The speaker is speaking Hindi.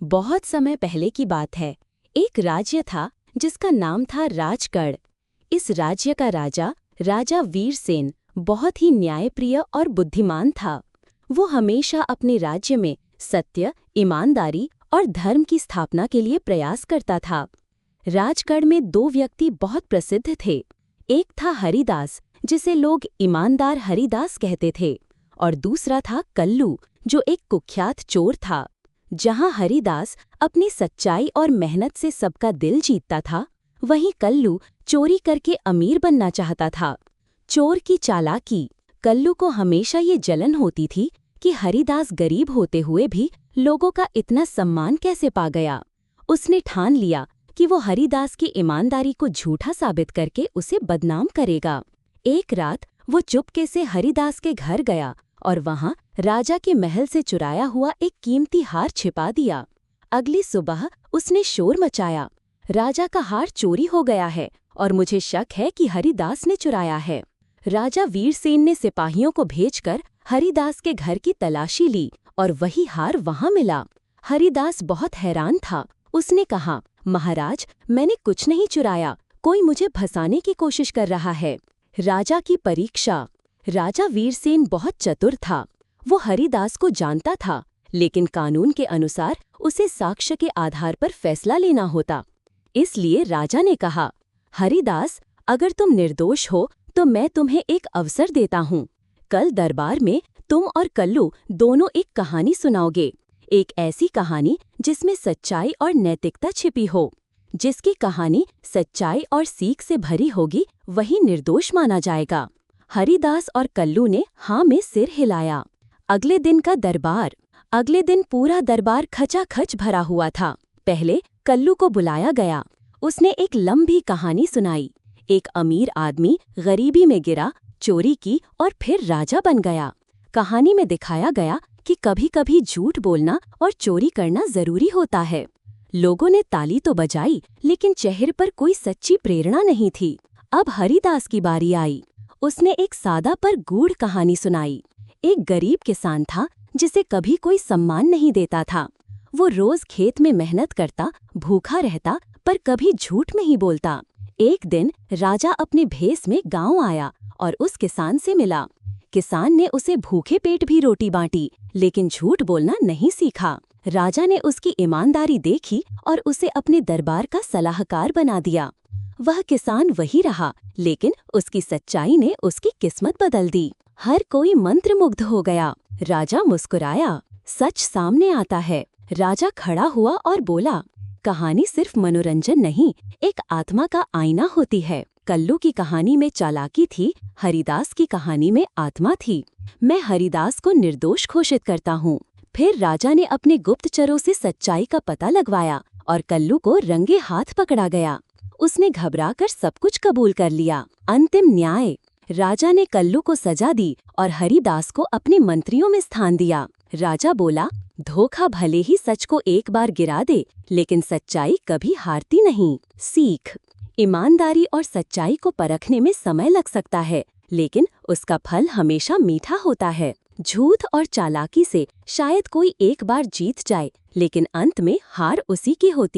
बहुत समय पहले की बात है। एक राज्य था जिसका नाम था राजगढ़। इस राज्य का राजा राजा वीरसेन बहुत ही न्यायप्रिय और बुद्धिमान था। वो हमेशा अपने राज्य में सत्य, ईमानदारी और धर्म की स्थापना के लिए प्रयास करता था। राजगढ़ में दो व्यक्ति बहुत प्रसिद्ध थे। एक था हरिदास, जिसे लोग ईमानदार हरिदास कहते थे, और दूसरा था कल्लू, जो एक कुख्यात चोर था। जहां हरिदास अपनी सच्चाई और मेहनत से सबका दिल जीतता था, वहीं कल्लू चोरी करके अमीर बनना चाहता था। चोर की चालाकी। कल्लू को हमेशा ये जलन होती थी कि हरिदास गरीब होते हुए भी लोगों का इतना सम्मान कैसे पा गया। उसने ठान लिया कि वो हरिदास की ईमानदारी को झूठा साबित करके उसे बदनाम करेगा। एक रात वो चुपके से हरिदास के घर गया और वहां राजा के महल से चुराया हुआ एक कीमती हार छिपा दिया। अगली सुबह उसने शोर मचाया, राजा का हार चोरी हो गया है और मुझे शक है कि हरिदास ने चुराया है। राजा वीरसेन ने सिपाहियों को भेजकर हरिदास के घर की तलाशी ली और वही हार वहां मिला। हरिदास बहुत हैरान था। उसने कहा, महाराज, मैंने कुछ नहीं चुराया, कोई मुझे फंसाने की कोशिश कर रहा है। राजा की परीक्षा। राजा वीरसेन बहुत चतुर था। वो हरिदास को जानता था, लेकिन कानून के अनुसार उसे साक्ष्य के आधार पर फैसला लेना होता। इसलिए राजा ने कहा, हरिदास, अगर तुम निर्दोष हो तो मैं तुम्हें एक अवसर देता हूँ। कल दरबार में तुम और कल्लू दोनों एक कहानी सुनाओगे। एक ऐसी कहानी जिसमें सच्चाई और नैतिकता छिपी हो। जिसकी कहानी सच्चाई और सीख से भरी होगी, वही निर्दोष माना जाएगा। हरिदास और कल्लू ने हाँ में सिर हिलाया। अगले दिन का दरबार। अगले दिन पूरा दरबार खचाखच भरा हुआ था। पहले कल्लू को बुलाया गया। उसने एक लंबी कहानी सुनाई। एक अमीर आदमी गरीबी में गिरा, चोरी की और फिर राजा बन गया। कहानी में दिखाया गया कि कभी कभी झूठ बोलना और चोरी करना जरूरी होता है। लोगों ने ताली तो बजाई, लेकिन चेहरे पर कोई सच्ची प्रेरणा नहीं थी। अब हरिदास की बारी आई। उसने एक सादा पर गूढ़ कहानी सुनाई। एक गरीब किसान था जिसे कभी कोई सम्मान नहीं देता था। वो रोज खेत में मेहनत करता, भूखा रहता, पर कभी झूठ नहीं बोलता। एक दिन राजा अपने भेष में गांव आया और उस किसान से मिला। किसान ने उसे भूखे पेट भी रोटी बांटी, लेकिन झूठ बोलना नहीं सीखा। राजा ने उसकी ईमानदारी देखी और उसे अपने दरबार का सलाहकार बना दिया। वह किसान वही रहा, लेकिन उसकी सच्चाई ने उसकी किस्मत बदल दी। हर कोई मंत्रमुग्ध हो गया। राजा मुस्कुराया। सच सामने आता है। राजा खड़ा हुआ और बोला, कहानी सिर्फ मनोरंजन नहीं, एक आत्मा का आईना होती है। कल्लू की कहानी में चालाकी थी, हरिदास की कहानी में आत्मा थी। मैं हरिदास को निर्दोष घोषित करता हूँ। फिर राजा ने अपने गुप्तचरों से सच्चाई का पता लगवाया और कल्लू को रंगे हाथ पकड़ा गया। उसने घबराकर सब कुछ कबूल कर लिया। अंतिम न्याय। राजा ने कल्लू को सजा दी और हरिदास को अपने मंत्रियों में स्थान दिया। राजा बोला, धोखा भले ही सच को एक बार गिरा दे, लेकिन सच्चाई कभी हारती नहीं। सीख। ईमानदारी और सच्चाई को परखने में समय लग सकता है, लेकिन उसका फल हमेशा मीठा होता है। झूठ और चालाकी से शायद कोई एक बार जीत जाए, लेकिन अंत में हार उसी की होती है।